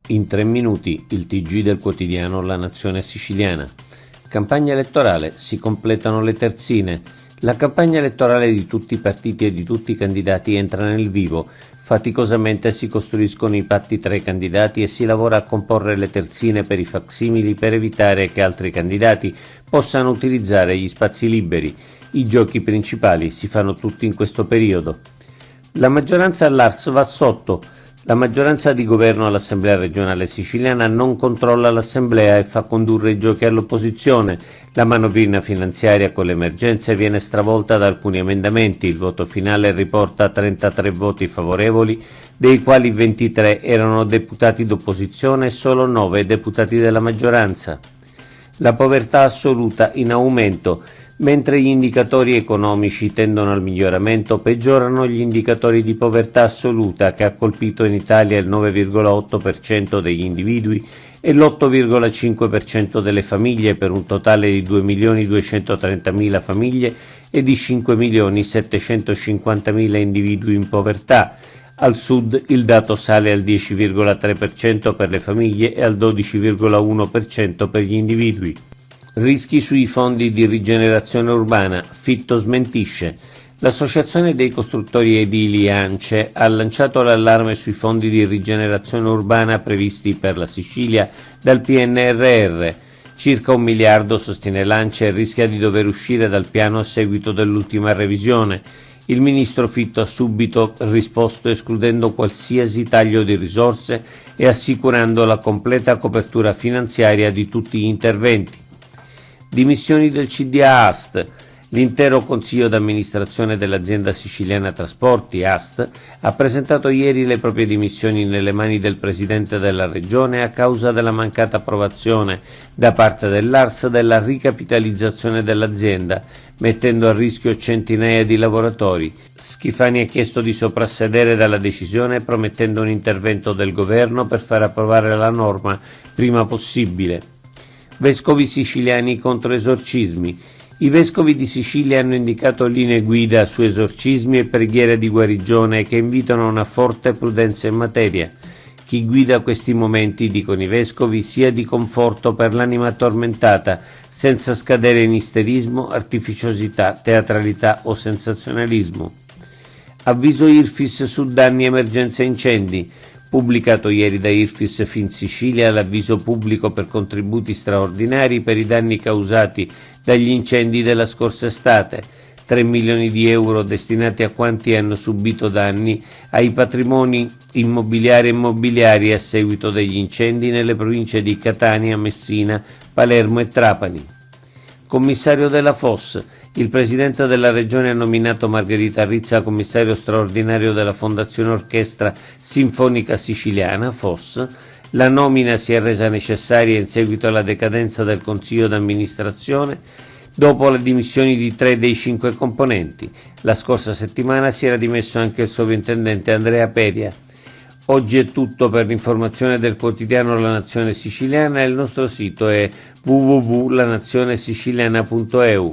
In 3 minuti, il TG del quotidiano La Nazione Siciliana. Campagna elettorale, si completano le terzine. La campagna elettorale di tutti i partiti e di tutti i candidati entra nel vivo. Faticosamente si costruiscono i patti tra i candidati e si lavora a comporre le terzine per i facsimili per evitare che altri candidati possano utilizzare gli spazi liberi. I giochi principali si fanno tutti in questo periodo. La maggioranza all'Ars va sotto. La maggioranza di governo all'Assemblea regionale siciliana non controlla l'Assemblea e fa condurre i giochi all'opposizione. La manovrina finanziaria con le emergenze viene stravolta da alcuni emendamenti. Il voto finale riporta 33 voti favorevoli, dei quali 23 erano deputati d'opposizione e solo 9 deputati della maggioranza. La povertà assoluta in aumento. Mentre gli indicatori economici tendono al miglioramento, peggiorano gli indicatori di povertà assoluta, che ha colpito in Italia il 9,8% degli individui e l'8,5% delle famiglie, per un totale di 2.230.000 famiglie e di 5.750.000 individui in povertà. Al sud il dato sale al 10,3% per le famiglie e al 12,1% per gli individui. Rischi sui fondi di rigenerazione urbana. Fitto smentisce. L'Associazione dei costruttori edili ANCE ha lanciato l'allarme sui fondi di rigenerazione urbana previsti per la Sicilia dal PNRR. Circa 1 miliardo, sostiene l'ANCE, e rischia di dover uscire dal piano a seguito dell'ultima revisione. Il ministro Fitto ha subito risposto escludendo qualsiasi taglio di risorse e assicurando la completa copertura finanziaria di tutti gli interventi. Dimissioni del CDA Ast. L'intero consiglio d'amministrazione dell'azienda siciliana Trasporti, AST, ha presentato ieri le proprie dimissioni nelle mani del presidente della regione a causa della mancata approvazione da parte dell'ARS della ricapitalizzazione dell'azienda, mettendo a rischio centinaia di lavoratori. Schifani ha chiesto di soprassedere dalla decisione, promettendo un intervento del governo per far approvare la norma prima possibile. Vescovi siciliani contro esorcismi. I vescovi di Sicilia hanno indicato linee guida su esorcismi e preghiere di guarigione che invitano a una forte prudenza in materia. Chi guida questi momenti, dicono i vescovi, sia di conforto per l'anima tormentata, senza scadere in isterismo, artificiosità, teatralità o sensazionalismo. Avviso IRFIS su danni, emergenze e incendi. Pubblicato ieri da IRFIS Finsicilia l'avviso pubblico per contributi straordinari per i danni causati dagli incendi della scorsa estate. 3 milioni di euro destinati a quanti hanno subito danni ai patrimoni immobiliari e immobiliari a seguito degli incendi nelle province di Catania, Messina, Palermo e Trapani. Commissario della FOS. Il presidente della regione ha nominato Margherita Rizza commissario straordinario della Fondazione Orchestra Sinfonica Siciliana, FOS. La nomina si è resa necessaria in seguito alla decadenza del consiglio d'amministrazione dopo le dimissioni di 3 dei 5 componenti. La scorsa settimana si era dimesso anche il sovrintendente Andrea Peria. Oggi è tutto. Per l'informazione del quotidiano La Nazione Siciliana, il nostro sito è www.lanazionesiciliana.eu.